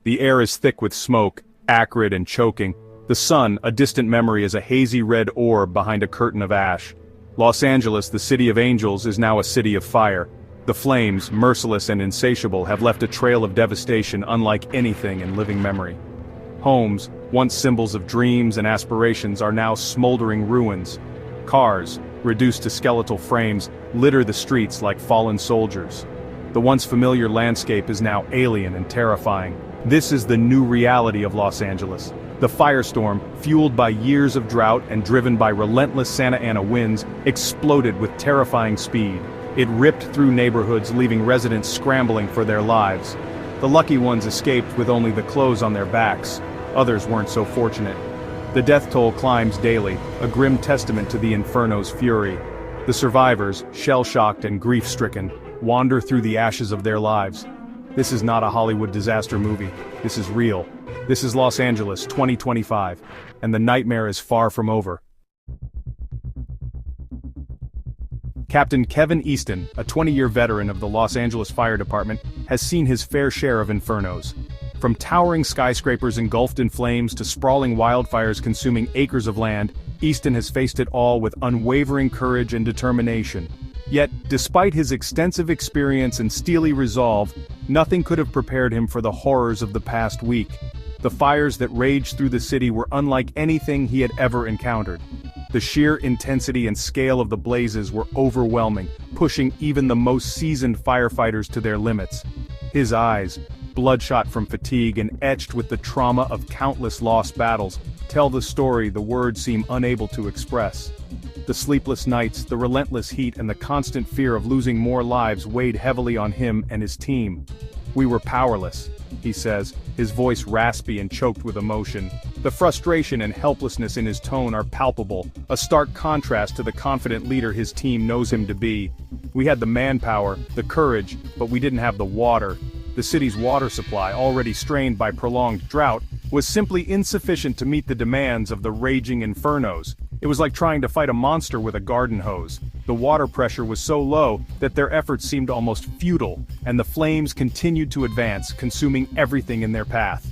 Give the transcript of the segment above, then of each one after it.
The air is thick with smoke, acrid and choking. The sun, a distant memory, is a hazy red orb behind a curtain of ash. Los Angeles, the city of angels, is now a city of fire. The flames, merciless and insatiable, have left a trail of devastation unlike anything in living memory. Homes, once symbols of dreams and aspirations, are now smoldering ruins. Cars, reduced to skeletal frames, litter the streets like fallen soldiers. The once familiar landscape is now alien and terrifying. This is the new reality of Los Angeles. The firestorm, fueled by years of drought and driven by relentless Santa Ana winds, exploded with terrifying speed. It ripped through neighborhoods, leaving residents scrambling for their lives. The lucky ones escaped with only the clothes on their backs. Others weren't so fortunate. The death toll climbs daily, a grim testament to the inferno's fury. The survivors, shell-shocked and grief-stricken, wander through the ashes of their lives. This is not a Hollywood disaster movie. This is real. This is Los Angeles, 2025, and the nightmare is far from over. Captain Kevin Easton, a 20-year veteran of the Los Angeles Fire Department, has seen his fair share of infernos. From towering skyscrapers engulfed in flames to sprawling wildfires consuming acres of land, Easton has faced it all with unwavering courage and determination. Yet, despite his extensive experience and steely resolve, nothing could have prepared him for the horrors of the past week. The fires that raged through the city were unlike anything he had ever encountered. The sheer intensity and scale of the blazes were overwhelming, pushing even the most seasoned firefighters to their limits. His eyes, bloodshot from fatigue and etched with the trauma of countless lost battles, tell the story the words seem unable to express. The sleepless nights, the relentless heat, and the constant fear of losing more lives weighed heavily on him and his team. "We were powerless," he says, his voice raspy and choked with emotion. The frustration and helplessness in his tone are palpable, a stark contrast to the confident leader his team knows him to be. "We had the manpower, the courage, but we didn't have the water." The city's water supply, already strained by prolonged drought, was simply insufficient to meet the demands of the raging infernos. It was like trying to fight a monster with a garden hose. The water pressure was so low that their efforts seemed almost futile, and the flames continued to advance, consuming everything in their path.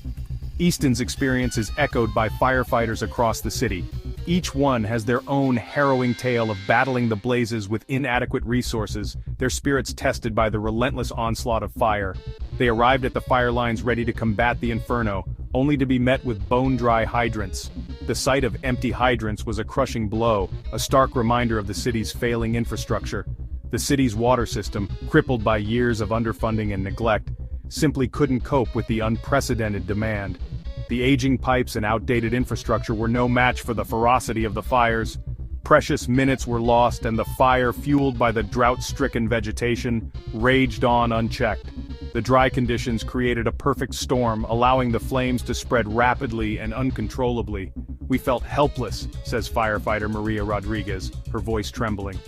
Easton's experience is echoed by firefighters across the city. Each one has their own harrowing tale of battling the blazes with inadequate resources, their spirits tested by the relentless onslaught of fire. They arrived at the fire lines ready to combat the inferno, only to be met with bone-dry hydrants. The sight of empty hydrants was a crushing blow, a stark reminder of the city's failing infrastructure. The city's water system, crippled by years of underfunding and neglect, simply couldn't cope with the unprecedented demand. The aging pipes and outdated infrastructure were no match for the ferocity of the fires. Precious minutes were lost, and the fire, fueled by the drought-stricken vegetation, raged on unchecked. The dry conditions created a perfect storm, allowing the flames to spread rapidly and uncontrollably. "We felt helpless," says firefighter Maria Rodriguez, her voice trembling.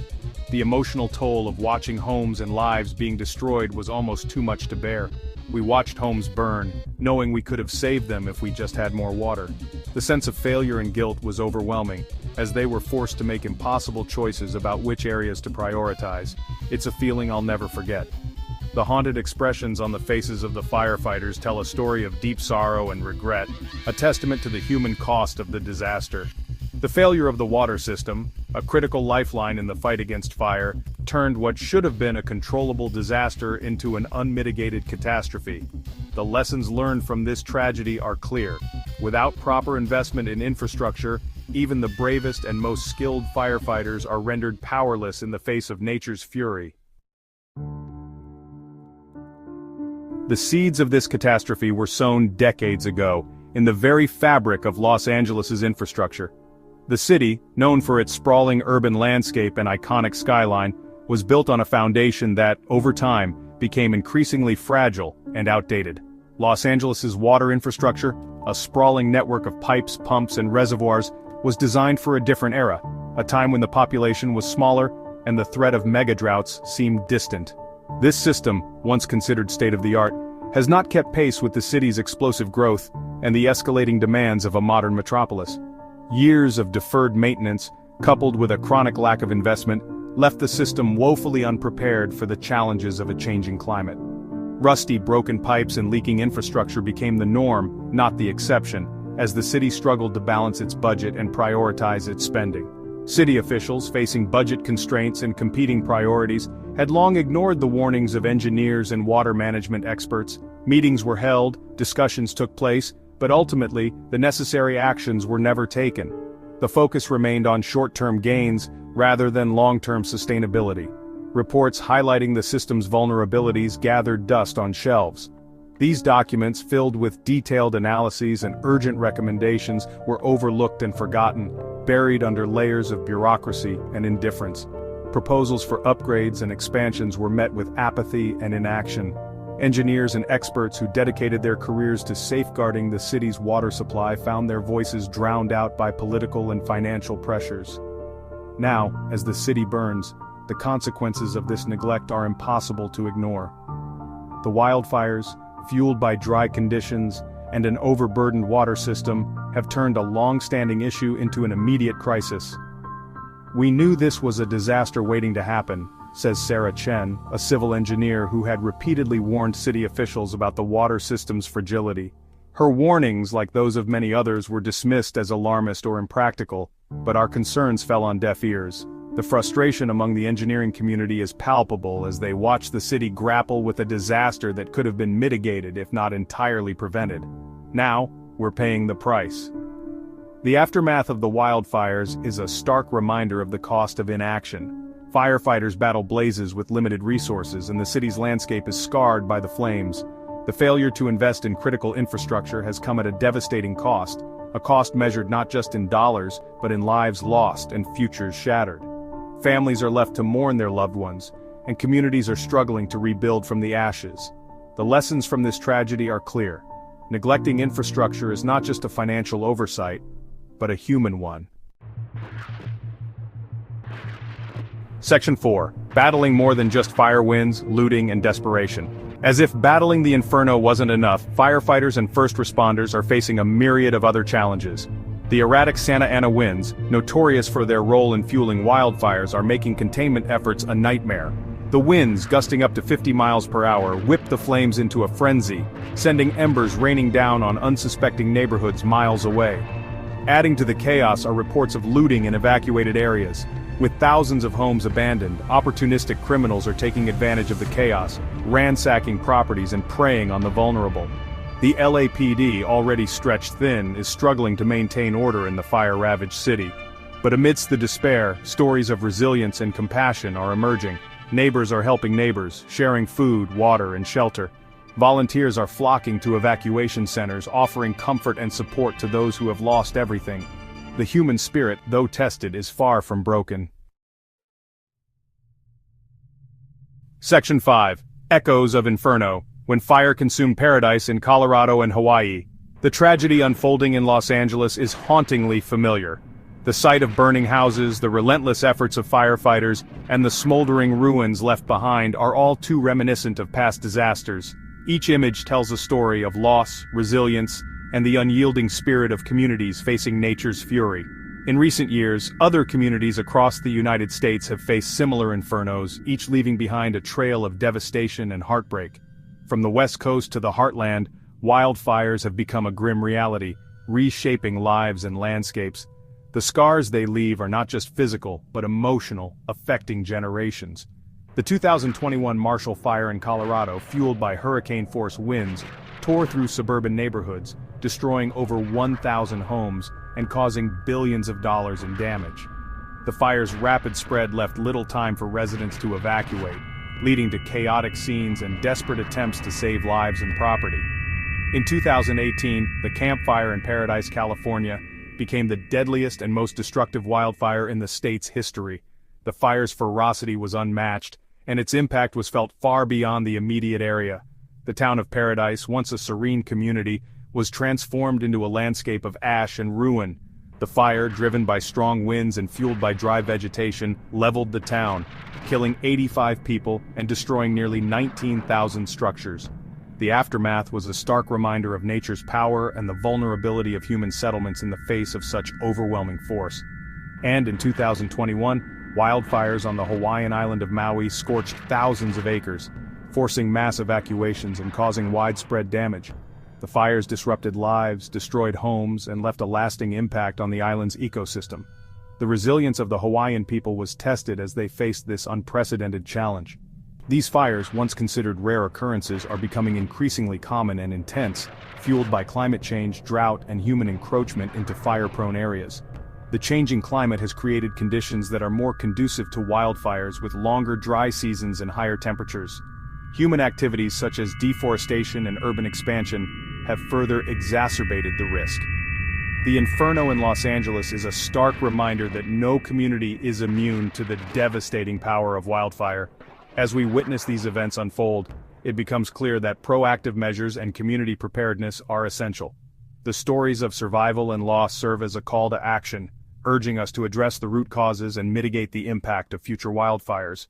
The emotional toll of watching homes and lives being destroyed was almost too much to bear. "We watched homes burn, knowing we could have saved them if we just had more water." The sense of failure and guilt was overwhelming, as they were forced to make impossible choices about which areas to prioritize. It's a feeling I'll never forget. The haunted expressions on the faces of the firefighters tell a story of deep sorrow and regret, a testament to the human cost of the disaster. The failure of the water system, a critical lifeline in the fight against fire, turned what should have been a controllable disaster into an unmitigated catastrophe. The lessons learned from this tragedy are clear. Without proper investment in infrastructure, even the bravest and most skilled firefighters are rendered powerless in the face of nature's fury. The seeds of this catastrophe were sown decades ago, in the very fabric of Los Angeles's infrastructure. The city, known for its sprawling urban landscape and iconic skyline, was built on a foundation that, over time, became increasingly fragile and outdated. Los Angeles's water infrastructure, a sprawling network of pipes, pumps, and reservoirs, was designed for a different era, a time when the population was smaller and the threat of mega-droughts seemed distant. This system, once considered state-of-the-art, has not kept pace with the city's explosive growth and the escalating demands of a modern metropolis. Years of deferred maintenance, coupled with a chronic lack of investment, left the system woefully unprepared for the challenges of a changing climate. Rusty, broken pipes and leaking infrastructure became the norm, not the exception, as the city struggled to balance its budget and prioritize its spending. City officials, facing budget constraints and competing priorities, had long ignored the warnings of engineers and water management experts. Meetings were held, discussions took place, but ultimately, the necessary actions were never taken. The focus remained on short-term gains, rather than long-term sustainability. Reports highlighting the system's vulnerabilities gathered dust on shelves. These documents, filled with detailed analyses and urgent recommendations, were overlooked and forgotten, buried under layers of bureaucracy and indifference. Proposals for upgrades and expansions were met with apathy and inaction. Engineers and experts who dedicated their careers to safeguarding the city's water supply found their voices drowned out by political and financial pressures. Now, as the city burns, the consequences of this neglect are impossible to ignore. The wildfires, fueled by dry conditions and an overburdened water system, have turned a long-standing issue into an immediate crisis. "We knew this was a disaster waiting to happen," says Sarah Chen, a civil engineer who had repeatedly warned city officials about the water system's fragility. Her warnings, like those of many others, were dismissed as alarmist or impractical, but our concerns fell on deaf ears. The frustration among the engineering community is palpable as they watch the city grapple with a disaster that could have been mitigated if not entirely prevented. Now, we're paying the price. The aftermath of the wildfires is a stark reminder of the cost of inaction. Firefighters battle blazes with limited resources, and the city's landscape is scarred by the flames. The failure to invest in critical infrastructure has come at a devastating cost, a cost measured not just in dollars, but in lives lost and futures shattered. Families are left to mourn their loved ones, and communities are struggling to rebuild from the ashes. The lessons from this tragedy are clear. Neglecting infrastructure is not just a financial oversight, but a human one. Section 4. Battling more than just fire winds, looting, and desperation. As if battling the inferno wasn't enough, firefighters and first responders are facing a myriad of other challenges. The erratic Santa Ana winds, notorious for their role in fueling wildfires, are making containment efforts a nightmare. The winds, gusting up to 50 miles per hour, whip the flames into a frenzy, sending embers raining down on unsuspecting neighborhoods miles away. Adding to the chaos are reports of looting in evacuated areas. With thousands of homes abandoned, opportunistic criminals are taking advantage of the chaos, ransacking properties and preying on the vulnerable. The LAPD, already stretched thin, is struggling to maintain order in the fire-ravaged city. But amidst the despair, stories of resilience and compassion are emerging. Neighbors are helping neighbors, sharing food, water, and shelter. Volunteers are flocking to evacuation centers, offering comfort and support to those who have lost everything. The human spirit, though tested, is far from broken. Section 5. Echoes of Inferno. When fire consumed paradise in Colorado and Hawaii. The tragedy unfolding in Los Angeles is hauntingly familiar. The sight of burning houses, the relentless efforts of firefighters, and the smoldering ruins left behind are all too reminiscent of past disasters. Each image tells a story of loss, resilience, and the unyielding spirit of communities facing nature's fury. In recent years, other communities across the United States have faced similar infernos, each leaving behind a trail of devastation and heartbreak. From the West Coast to the Heartland, wildfires have become a grim reality, reshaping lives and landscapes. The scars they leave are not just physical, but emotional, affecting generations. The 2021 Marshall Fire in Colorado, fueled by hurricane-force winds, tore through suburban neighborhoods, destroying over 1,000 homes and causing billions of dollars in damage. The fire's rapid spread left little time for residents to evacuate, leading to chaotic scenes and desperate attempts to save lives and property. In 2018, the Camp Fire in Paradise, California, became the deadliest and most destructive wildfire in the state's history. The fire's ferocity was unmatched, and its impact was felt far beyond the immediate area. The town of Paradise, once a serene community, was transformed into a landscape of ash and ruin. The fire, driven by strong winds and fueled by dry vegetation, leveled the town, killing 85 people and destroying nearly 19,000 structures. The aftermath was a stark reminder of nature's power and the vulnerability of human settlements in the face of such overwhelming force. And in 2021, wildfires on the Hawaiian island of Maui scorched thousands of acres. forcing mass evacuations and causing widespread damage. The fires disrupted lives, destroyed homes, and left a lasting impact on the island's ecosystem. The resilience of the Hawaiian people was tested as they faced this unprecedented challenge. These fires, once considered rare occurrences, are becoming increasingly common and intense, fueled by climate change, drought, and human encroachment into fire-prone areas. The changing climate has created conditions that are more conducive to wildfires, with longer dry seasons and higher temperatures. Human activities such as deforestation and urban expansion have further exacerbated the risk. The inferno in Los Angeles is a stark reminder that no community is immune to the devastating power of wildfire. As we witness these events unfold, it becomes clear that proactive measures and community preparedness are essential. The stories of survival and loss serve as a call to action, urging us to address the root causes and mitigate the impact of future wildfires.